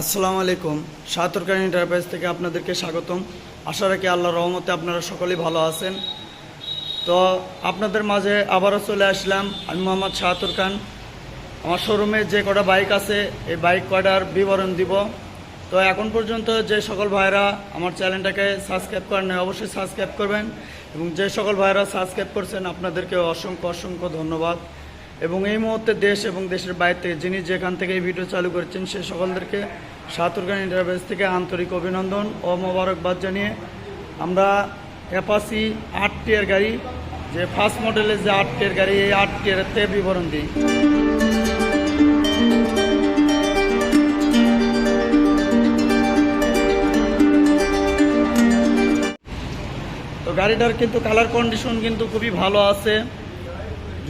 আসসালামু আলাইকুম। শাহাতুর খান এন্টারপ্রাইজ থেকে আপনাদেরকে স্বাগতম। আশা রাখি আল্লাহর রহমতে আপনারা সকলেই ভালো আছেন। তো আপনাদের মাঝে আবারও চলে আসলাম। আমি মোহাম্মদ শাহাতুর খান। আমার শোরুমে যে কটা বাইক আছে এই বাইক কটার বিবরণ দিব। তো এখন পর্যন্ত যে সকল ভাইরা আমার চ্যানেলটাকে সাবস্ক্রাইব করেন নাই অবশ্যই সাবস্ক্রাইব করবেন, এবং যে সকল ভাইরা সাবস্ক্রাইব করছেন আপনাদেরকে অসংখ্য অসংখ্য ধন্যবাদ। এবং এই মুহূর্তে দেশ এবং দেশের বাইরে থেকে যিনি যেখান থেকে এই ভিডিও চালু করেছেন সে সকলদেরকে শাহাতুর খান এন্টারপ্রাইজ থেকে আন্তরিক অভিনন্দন ও মোবারকবাদ জানিয়ে আমরা অ্যাপাচি 8 টিয়ার গাড়ি, যে ফার্স্ট মডেলের যে 8 টিয়ার গাড়ি, এই 8 টিয়ারেতে বিবরণ দিই। তো গাড়িটার কিন্তু কালার কন্ডিশন কিন্তু খুবই ভালো আছে,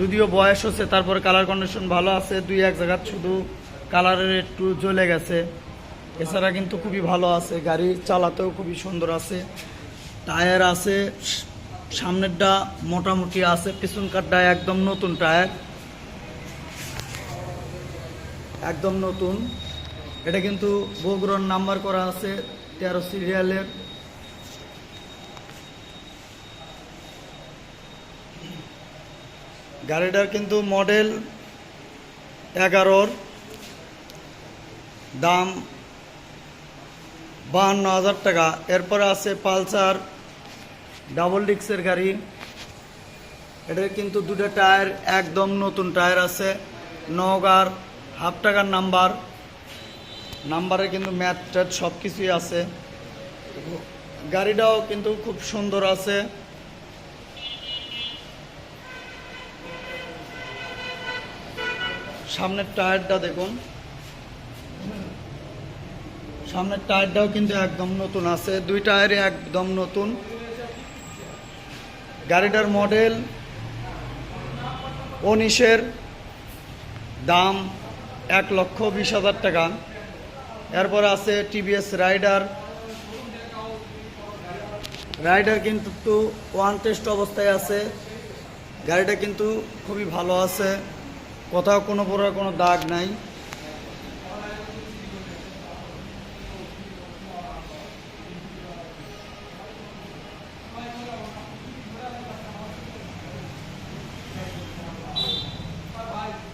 যদিও বয়স হচ্ছে তারপরে কালার কন্ডিশন ভালো আছে। দুই এক জায়গা শুধু কালারের একটু জ্বলে গেছে, এছাড়া কিন্তু খুবই ভালো আছে। গাড়ি চালাতেও খুবই সুন্দর আছে। টায়ার আছে, সামনেরটা মোটামুটি আছে, পিছনকারটা একদম নতুন টায়ার, একদম নতুন। এটা কিন্তু বগুড়ার নাম্বার করা আছে 13 সিরিয়ালের। গাড়িটার কিন্তু মডেল 11, দাম 52,000 টাকা। এরপরে আছে পালসার ডাবল ডিক্সের গাড়ি। এটার কিন্তু দুটো টায়ার একদম নতুন টায়ার আছে, নওগাঁর হাফ টাকার নাম্বারে কিন্তু ম্যাট ট্যাট সব কিছুই আছে। গাড়িটাও কিন্তু খুব সুন্দর আছে। সামনের টায়ারটা দেখুন, সামনের টায়ারটাও কিন্তু একদম নতুন আছে, দুই টায়ারই একদম নতুন। গাড়িটার মডেল 19-এর, দাম 1,20,000 টাকা। এরপর আছে টিভিএস রাইডার কিন্তু ওয়ান টেস্ট অবস্থায় আছে। গাড়িটা কিন্তু খুবই ভালো আছে, কোথাও কোনো প্রকার কোনো দাগ নাই।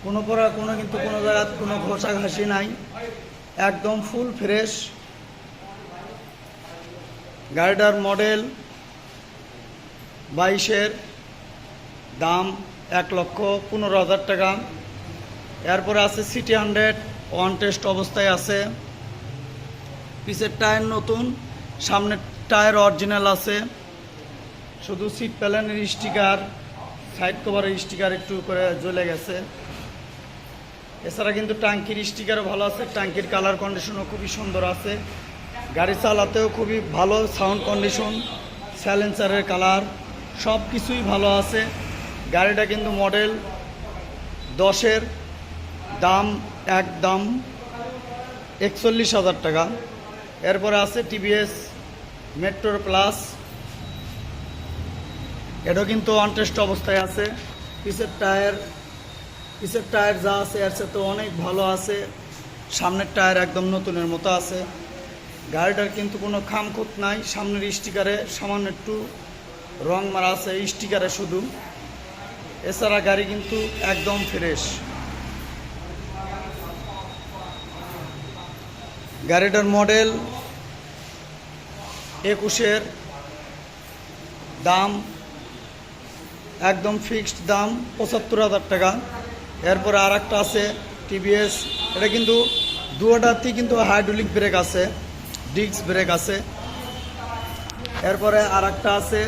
কোনো প্রকার কিন্তু কোনো জায়গায় কোনো ঘষাঘাসি নাই, একদম ফুল ফ্রেশ। গাড়িটার মডেল 22-এর, দাম 1,15,000 টাকা। এরপরে আছে সিটি 100 ওয়ান টেস্ট অবস্থায় আছে। পিছের টায়ার নতুন, সামনের টায়ার অরিজিনাল আছে, শুধু সিট প্যানেলের স্টিকার, সাইড কভারের স্টিকার একটু করে জ্বলে গেছে। এছাড়া কিন্তু ট্যাঙ্কির স্টিকারও ভালো আছে, ট্যাঙ্কির কালার কন্ডিশনও খুবই সুন্দর আছে। গাড়ি চালাতেও খুবই ভালো সাউন্ড কন্ডিশন, সাইলেন্সারের কালার সব কিছুই ভালো আছে। গাড়িটা কিন্তু মডেল 10-এর, দাম একদম 41,000 টাকা। এরপরে আছে টিভিএস মেট্রো প্লাস, এটাও কিন্তু অনটেস্ট অবস্থায় আছে। পিছের টায়ার যা আছে এর সাথে অনেক ভালো আছে, সামনের টায়ার একদম নতুনের মতো আছে। গাড়িটার কিন্তু কোনো খামখুত নাই, সামনের স্টিকারে সামান্য একটু রং মারা আছে স্টিকারে শুধু, এছাড়া গাড়ি কিন্তু একদম ফ্রেশ। গাড়িটার মডেল 21-এর, দাম একদম ফিক্সড দাম 75,000 টাকা। এরপরে আর একটা আছে টিভিএস, এটা কিন্তু দুটাতেই কিন্তু হাইড্রোলিক ব্রেক আছে, ডিস্ক ব্রেক আছে। এরপরে আর একটা আছে,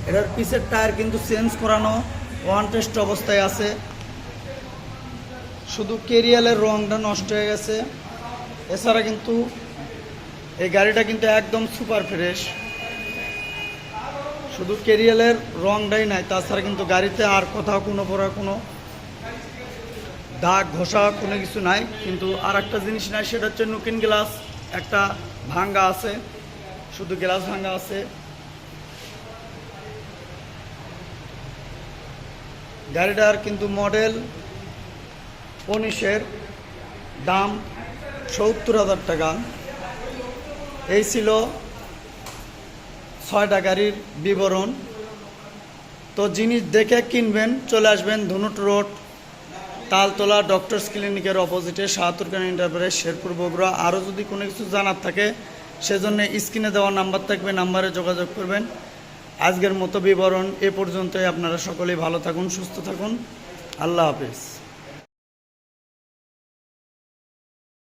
এটার পিছের টায়ার কিন্তু চেঞ্জ করানো, ওয়ান টেস্ট অবস্থায় আছে, শুধু কেরিয়ালের রংটা নষ্ট হয়ে গেছে। এছাড়া কিন্তু এই গাড়িটা কিন্তু একদম সুপার ফ্রেশ, শুধু কেরিয়ালের রংটাই নাই, তাছাড়া কিন্তু গাড়িতে আর কোথাও কোনো প্রকার কোনো দাগ ঘষা কোনো কিছু নাই। কিন্তু আর একটা জিনিস নাই, সেটা হচ্ছে নুকিন গ্লাস একটা ভাঙ্গা আছে, শুধু গ্লাস ভাঙ্গা আছে। গাড়িটার কিন্তু মডেল 19-এর, দাম 70,000 টাকা। এই ছিল 6টা গাড়ির বিবরণ। তো জিনিস দেখে কিনবেন, চলে আসবেন ধনুট রোড, তালতলা ডক্টরস ক্লিনিকের অপোজিটে শাহাতুর খান এন্টারপ্রাইজ, শেরপুর, বগুড়া। আরও যদি কোনো কিছু জানার থাকে সেজন্য স্ক্রিনে দেওয়া নাম্বার থাকবে, নাম্বারে যোগাযোগ করবেন। আজকের মতো বিবরণ এ পর্যন্তই। আপনারা সকলেই ভালো থাকুন, সুস্থ থাকুন। আল্লাহ হাফেজ।